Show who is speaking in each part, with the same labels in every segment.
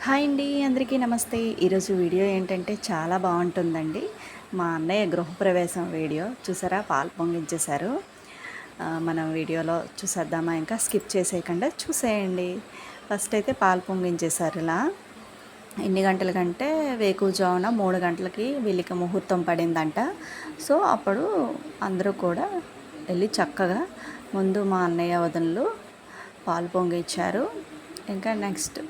Speaker 1: Hi అండి, అందరికీ నమస్తే. ఈరోజు వీడియో ఏంటంటే చాలా బాగుంటుందండి. మా అన్నయ్య గృహప్రవేశం వీడియో చూసారా, పాలు పొంగించేశారు. మనం వీడియోలో చూసేద్దామా? ఇంకా స్కిప్ చేసేయకుండా చూసేయండి. ఫస్ట్ అయితే పాలు పొంగించేశారు. ఇలా ఎన్ని గంటలకంటే వేకువజామున 3 గంటలకి వీళ్ళకి ముహూర్తం పడిందంట. సో అప్పుడు అందరూ కూడా వెళ్ళి చక్కగా ముందు మా అన్నయ్య వదనలు పాలు పొంగిచ్చారు. ఇంకా నెక్స్ట్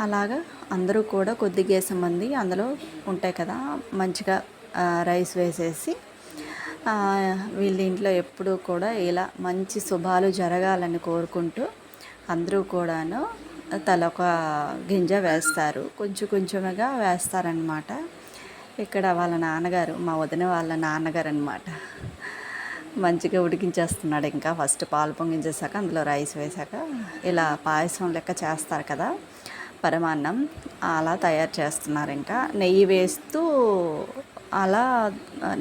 Speaker 1: అలాగా అందరూ కూడా కొద్దిగేసి మంది అందులో ఉంటాయి కదా, మంచిగా రైస్ వేసేసి వీళ్ళ ఇంట్లో ఎప్పుడూ కూడా ఇలా మంచి శుభాలు జరగాలని కోరుకుంటూ అందరూ కూడాను తలొక గింజ వేస్తారు. కొంచెం కొంచెంగా వేస్తారనమాట. ఇక్కడ వాళ్ళ నాన్నగారు, మా వదిన వాళ్ళ నాన్నగారు అనమాట, మంచిగా ఉడికించేస్తున్నాడు. ఇంకా ఫస్ట్ పాలు పొంగించేసాక అందులో రైస్ వేసాక ఇలా పాయసం లెక్క చేస్తారు కదా, పరమాన్నం, అలా తయారు చేస్తున్నారు. ఇంకా నెయ్యి వేస్తూ అలా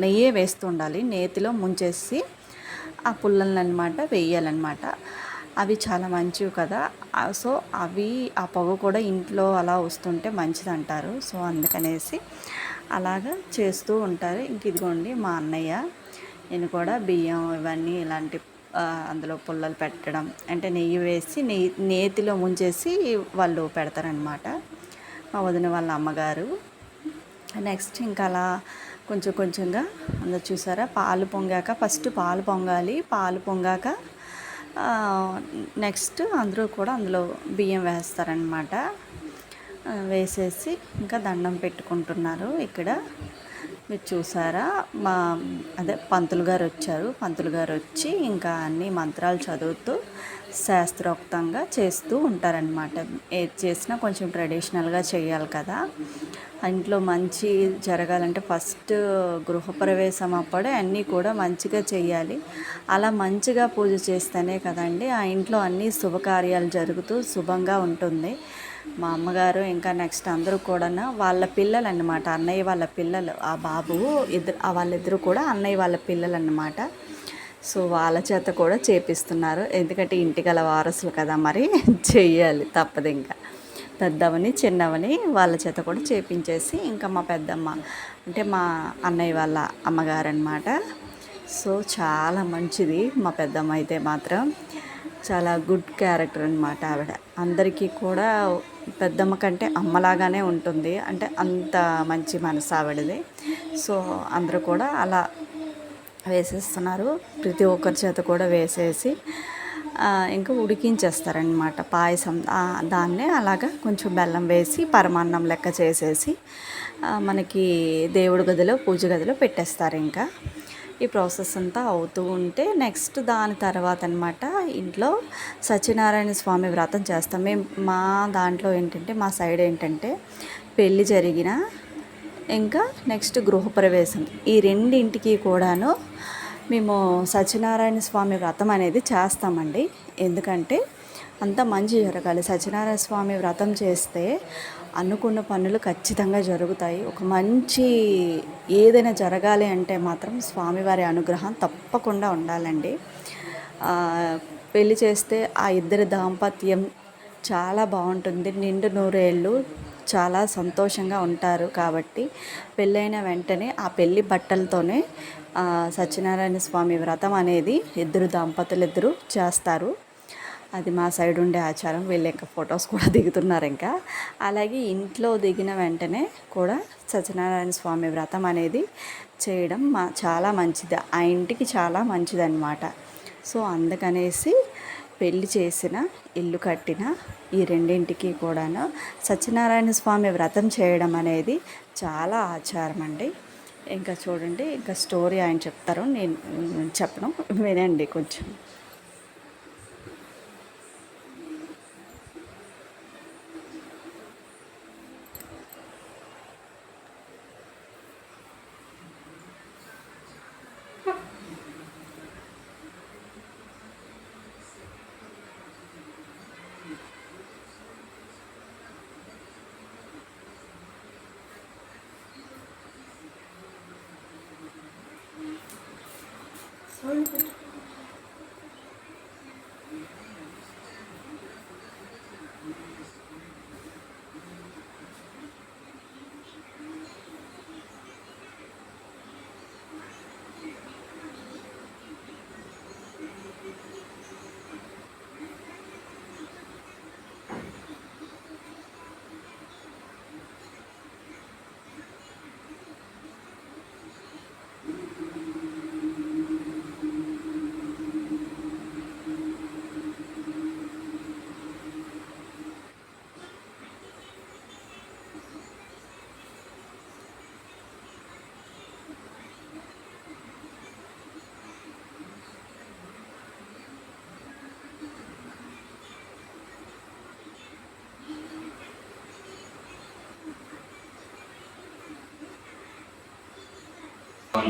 Speaker 1: నెయ్యే వేస్తూ ఉండాలి. నేతిలో ముంచేసి ఆ పుల్లలను అనమాట వేయాలన్నమాట. అవి చాలా మంచివి కదా. సో అవి ఆ పొగ కూడా ఇంట్లో అలా వస్తుంటే మంచిదంటారు. సో అందుకనేసి అలాగా చేస్తూ ఉంటారు. ఇంక ఇదిగోండి మా అన్నయ్య, నేను కూడా బియ్యం ఇవన్నీ ఇలాంటి అందులో పుల్లలు పెట్టడం అంటే నెయ్యి వేసి నేతిలో ముంచేసి వాళ్ళు పెడతారనమాట, మా వదిన వాళ్ళ అమ్మగారు. నెక్స్ట్ ఇంకా అలా కొంచెం కొంచెంగా అందరు చూసారా, పాలు పొంగాక ఫస్ట్ పాలు పొంగాలి. పాలు పొంగాక నెక్స్ట్ అందరూ కూడా అందులో బియ్యం వేస్తారనమాట. వేసేసి ఇంకా దండం పెట్టుకుంటున్నారు. ఇక్కడ మీరు చూసారా, మా పంతులు గారు వచ్చారు. పంతులు గారు వచ్చి ఇంకా అన్ని మంత్రాలు చదువుతూ శాస్త్రోక్తంగా చేస్తూ ఉంటారనమాట. ఏది చేసినా కొంచెం ట్రెడిషనల్గా చేయాలి కదా. ఇంట్లో మంచి జరగాలంటే ఫస్ట్ గృహప్రవేశం అప్పుడే అన్నీ కూడా మంచిగా చేయాలి. అలా మంచిగా పూజ చేస్తేనే కదండి ఆ ఇంట్లో అన్ని శుభకార్యాలు జరుగుతూ శుభంగా ఉంటుంది. మా అమ్మగారు ఇంకా నెక్స్ట్ అందరూ కూడా వాళ్ళ పిల్లలు అన్నమాట, అన్నయ్య వాళ్ళ పిల్లలు, ఆ బాబు వాళ్ళిద్దరూ కూడా అన్నయ్య వాళ్ళ పిల్లలు అన్నమాట. సో వాళ్ళ చేత కూడా చేపిస్తున్నారు. ఎందుకంటే ఇంటిగల వారసులు కదా, మరి చెయ్యాలి తప్పదు. ఇంకా పెద్దవని చిన్నవని వాళ్ళ చేత కూడా చేపించేసి ఇంకా మా పెద్దమ్మ అంటే మా అన్నయ్య వాళ్ళ అమ్మగారు అన్నమాట. సో చాలా మంచిది మా పెద్దమ్మ అయితే మాత్రం, చాలా గుడ్ క్యారెక్టర్ అనమాట ఆవిడ. అందరికీ కూడా పెద్దమ్మ కంటే అమ్మలాగానే ఉంటుంది, అంటే అంత మంచి మనసు ఆవిడది. సో అందరూ కూడా అలా వేసేస్తున్నారు. ప్రతి ఒక్కరి చేత కూడా వేసేసి ఇంకా ఉడికించేస్తారనమాట పాయసం. దాన్నే అలాగా కొంచెం బెల్లం వేసి పరమాన్నం లెక్క చేసేసి మనకి దేవుడి గదిలో పూజ గదిలో పెట్టేస్తారు. ఇంకా ఈ ప్రాసెస్ అంతా అవుతూ ఉంటే నెక్స్ట్ దాని తర్వాత అనమాట ఇంట్లో సత్యనారాయణ స్వామి వ్రతం చేస్తాం మేము. మా దాంట్లో ఏంటంటే, మా సైడ్ ఏంటంటే, పెళ్ళి జరిగిన ఇంకా నెక్స్ట్ గృహప్రవేశం, ఈ రెండింటికి కూడాను మేము సత్యనారాయణ స్వామి వ్రతం అనేది చేస్తామండి. ఎందుకంటే అంత మంచి జరగాలి. సత్యనారాయణ స్వామి వ్రతం చేస్తే అనుకున్న పనులు ఖచ్చితంగా జరుగుతాయి. ఒక మంచి ఏదైనా జరగాలి అంటే మాత్రం స్వామివారి అనుగ్రహం తప్పకుండా ఉండాలండి. పెళ్లి చేస్తే ఆ ఇద్దరి దాంపత్యం చాలా బాగుంటుంది. నిండు నూరేళ్ళు చాలా సంతోషంగా ఉంటారు. కాబట్టి పెళ్ళైన వెంటనే ఆ పెళ్ళి బట్టలతోనే సత్యనారాయణ స్వామి వ్రతం అనేది ఇద్దరు చేస్తారు. అది మా సైడ్ ఉండే ఆచారం. వీళ్ళు ఇంకా ఫొటోస్ కూడా దిగుతున్నారు. ఇంకా అలాగే ఇంట్లో దిగిన వెంటనే కూడా సత్యనారాయణ స్వామి వ్రతం అనేది చేయడం చాలా మంచిది, ఆ ఇంటికి చాలా మంచిది అన్నమాట. సో అందుకనేసి పెళ్ళి చేసిన ఇల్లు కట్టిన ఈ రెండింటికి కూడాను సత్యనారాయణ స్వామి వ్రతం చేయడం అనేది చాలా ఆచారం అండి. ఇంకా చూడండి, ఇంకా స్టోరీ ఆయన చెప్తారు, నేను చెప్పడం వినండి కొంచెం.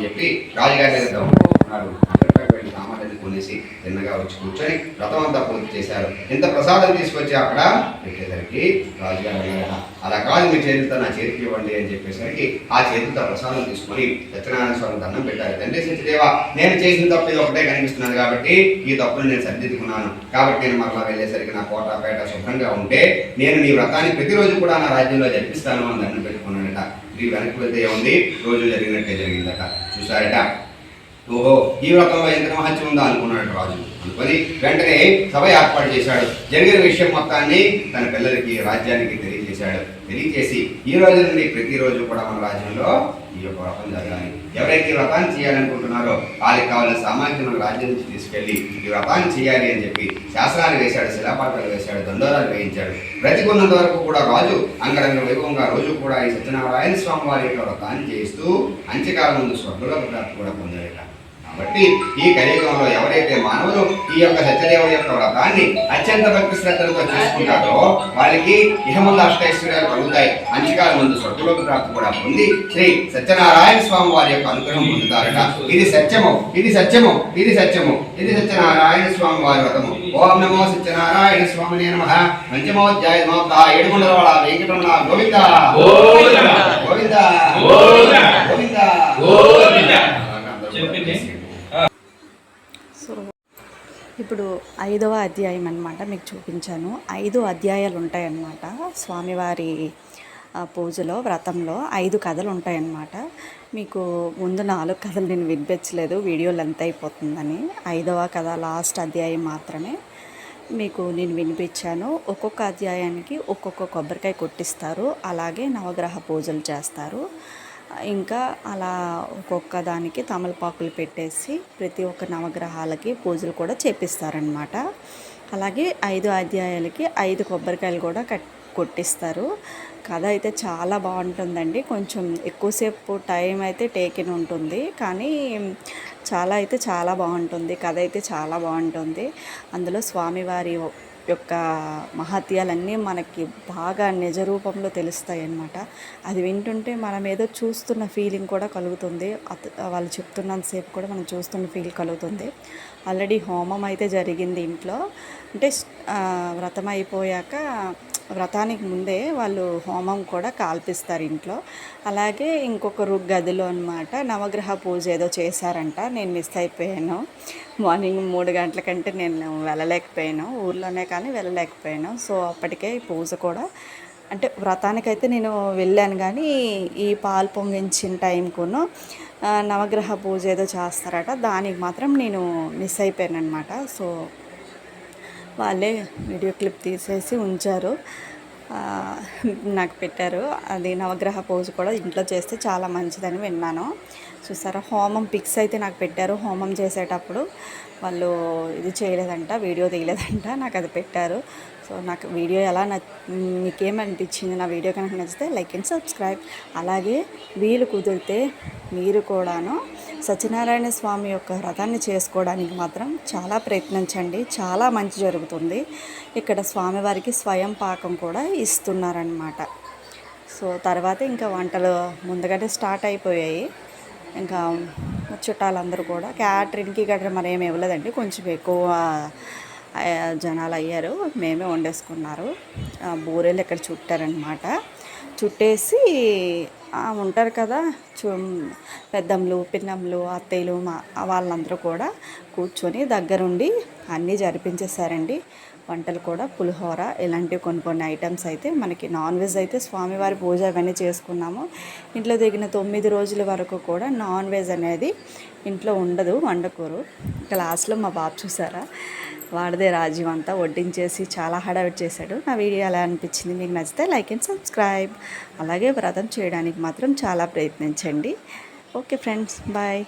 Speaker 2: అని చెప్పి రాజుగారి దగ్గర ఉన్నాడు. సామాన్యాన్ని కొనేసి తిన్నగా వచ్చి కూర్చొని వ్రతం అంతా పూర్తి చేశారు. ఇంత ప్రసాదం తీసుకొచ్చి అక్కడ పెట్టేసరికి రాజుగారు అన్నారట, అలా కాదు మీ చేతితో నా చేతికి ఇవ్వండి అని చెప్పేసరికి ఆ చేతితో ప్రసాదం తీసుకొని సత్యనారాయణ స్వామి దండం పెట్టారు. తండ్రి సత్యదేవ, నేను చేసిన తప్పు ఇది ఒకటే కనిపిస్తున్నది కాబట్టి ఈ తప్పును నేను సరిదిద్దుకున్నాను. కాబట్టి నేను మరలా వెళ్ళేసరికి నా కోట పేట శుభ్రంగా ఉంటే నేను నీ వ్రతాన్ని ప్రతిరోజు కూడా నా రాజ్యంలో జరిపిస్తాను అని దండం పెట్టుకున్నాడట. ఇది వెనక్కి వెళ్తే ఉంది, రోజు జరిగినట్టే జరిగిందట. చూసారట, ఓహో ఈ వ్రతంలో ఎంత మహత్యం ఉందా అనుకున్నాడు రాజు. అనుకొని వెంటనే సభ ఏర్పాటు చేశాడు. జరిగిన విషయం మొత్తాన్ని తన పిల్లలకి రాజ్యానికి తెలియజేశాడు. తెలియజేసి ఈ రోజు నుండి ప్రతిరోజు కూడా మన రాజ్యంలో ఈ యొక్క వ్రతం జరగాలి. ఎవరైతే ఈ వ్రతాన్ని చేయాలనుకుంటున్నారో వాళ్ళకి కావాల్సిన సామాగ్రి మన రాజ్యం నుంచి తీసుకెళ్ళి ఈ వ్రతాన్ని చేయాలి అని చెప్పి శాస్త్రాలు వేశాడు, శిలాపాఠాలు వేశాడు, దండోరాలు వేయించాడు. బ్రతికున్నంత వరకు కూడా రాజు అంగరంగ వైభవంగా రోజు కూడా ఈ సత్యనారాయణ స్వామి వారి యొక్క వ్రతాన్ని చేస్తూ అంత్యకాలం ముందు స్వర్గలోక ప్రాప్తి కూడా పొందాడట. కాబట్టి ఈ కలియుగంలో ఎవరైతే మానవులు ఈ యొక్క సత్యదేవుడి యొక్క వ్రతాన్ని అత్యంత భక్తి శ్రద్ధలతో చేసుకుంటారో వాళ్ళకి ఇహమంద అష్టైశ్వర్యాలు కలుగుతాయి. అంత్యకాలం ముందు స్వర్గలోక ప్రాప్తి కూడా పొంది శ్రీ సత్యనారాయణ స్వామి వారి యొక్క అనుగ్రహం పొందుతారట. ఇది సత్యము, ఇది సత్యము, ఇది సత్యము, ఇది సత్యనారాయణ స్వామి వారి వ్రతము. ఓం నమో సత్యనారాయణ స్వామినే నమః. పంచమోధ్యాయ 7 గుండలవాడ వెంకటరమణ గోవింద గోవింద గోవింద గోవింద.
Speaker 1: సో ఇప్పుడు 5వ అధ్యాయం అన్నమాట మీకు చూపించాను. 5 అధ్యాయాలు ఉంటాయన్నమాట స్వామివారి పూజలో, వ్రతంలో 5 కథలు ఉంటాయన్నమాట. మీకు ముందు 4 కథలు నేను వినిపించలేదు, వీడియో లెంత్ అయిపోతుందని. 5వ కథ లాస్ట్ అధ్యాయం మాత్రమే మీకు నేను వినిపించాను. ఒక్కొక్క అధ్యాయానికి ఒక్కొక్క కొబ్బరికాయ కొట్టిస్తారు, అలాగే నవగ్రహ పూజలు చేస్తారు. ఇంకా అలా ఒక్కొక్క దానికి తమలపాకులు పెట్టేసి ప్రతి ఒక్క నవగ్రహాలకి పూజలు కూడా చేపిస్తారనమాట. అలాగే 5 అధ్యాయాలకి 5 కొబ్బరికాయలు కూడా కొట్టిస్తారు. కథ అయితే చాలా బాగుంటుందండి. కొంచెం ఎక్కువసేపు టైం అయితే టేకిన్ ఉంటుంది, కానీ చాలా బాగుంటుంది. కథ అయితే చాలా బాగుంటుంది. అందులో స్వామివారి యొక్క మహత్యాలన్నీ మనకి బాగా నిజ రూపంలో తెలుస్తాయి అన్నమాట. అది వింటుంటే మనం ఏదో చూస్తున్న ఫీలింగ్ కూడా కలుగుతుంది. వాళ్ళు చెప్తున్నంతసేపు కూడా మనం చూస్తున్న ఫీల్ కలుగుతుంది. ఆల్రెడీ హోమం అయితే జరిగింది ఇంట్లో. అంటే వ్రతం అయిపోయాక వ్రతానికి ముందే వాళ్ళు హోమం కూడా కాల్పిస్తారు ఇంట్లో. అలాగే ఇంకొక గదిలో అన్నమాట నవగ్రహ పూజ ఏదో చేశారంట. నేను మిస్ అయిపోయాను. మార్నింగ్ 3 గంటల కంటే నేను వెళ్ళలేకపోయాను, ఊర్లోనే కానీ వెళ్ళలేకపోయాను. సో అప్పటికే పూజ కూడా, అంటే వ్రతానికైతే నేను వెళ్ళాను, కానీ ఈ పాలు పొంగించిన టైంకును నవగ్రహ పూజ ఏదో చేస్తారట, దానికి మాత్రం నేను మిస్ అయిపోయాను అనమాట. సో వాళ్ళే వీడియో క్లిప్ తీసేసి ఉంచారు, నాకు పెట్టారు. అది నవగ్రహ పూజ కూడా ఇంట్లో చేస్తే చాలా మంచిదని విన్నాను. చూసారా, హోమం పిక్స్ అయితే నాకు పెట్టారు. హోమం చేసేటప్పుడు వాళ్ళు ఇది చేయలేదంట, వీడియో తీయలేదంట, నాకు అది పెట్టారు. సో నాకు వీడియో మీకేమనిపించింది? నా వీడియో కనుక నచ్చితే లైక్ అండ్ సబ్స్క్రైబ్. అలాగే వీలు కుదిరితే మీరు కూడాను సత్యనారాయణ స్వామి యొక్క వ్రతాన్ని చేసుకోవడానికి మాత్రం చాలా ప్రయత్నించండి, చాలా మంచి జరుగుతుంది. ఇక్కడ స్వామివారికి స్వయం పాకం కూడా ఇస్తున్నారనమాట. సో తర్వాత ఇంకా వంటలు ముందుగానే స్టార్ట్ అయిపోయాయి. ఇంకా చుట్టాలందరూ కూడా క్యాటరింగ్కి మరి ఏమి ఇవ్వలేదండి, కొంచెం ఎక్కువ జనాలు అయ్యారు. మేమే వండేసుకున్నారు. బూరెలు ఇక్కడ చుట్టారనమాట. చుట్టేసి ఉంటారు కదా పెద్దమ్మలు, పిన్నమ్మలు, అత్తయ్యలు, వాళ్ళందరూ కూడా కూర్చొని దగ్గరుండి అన్నీ జరిపించేశారండి. వంటలు కూడా పులిహోర ఇలాంటివి కొన్ని ఐటమ్స్ అయితే మనకి నాన్ వెజ్ అయితే స్వామివారి పూజ అవన్నీ చేసుకున్నాము. ఇంట్లో దిగిన 9 రోజుల వరకు కూడా నాన్ వెజ్ అనేది ఇంట్లో ఉండదు, వండకూరు. క్లాస్లో మా బాబు చూసారా, వాడిదే రాజ్యం అంతా వడ్డించేసి చాలా హడావిడి చేశాడు. నా వీడియో ఎలా అనిపించింది? మీకు నచ్చితే లైక్ అండ్ సబ్స్క్రైబ్. అలాగే వ్రతం చేయడానికి మాత్రం చాలా ప్రయత్నించండి. Okay friends, bye.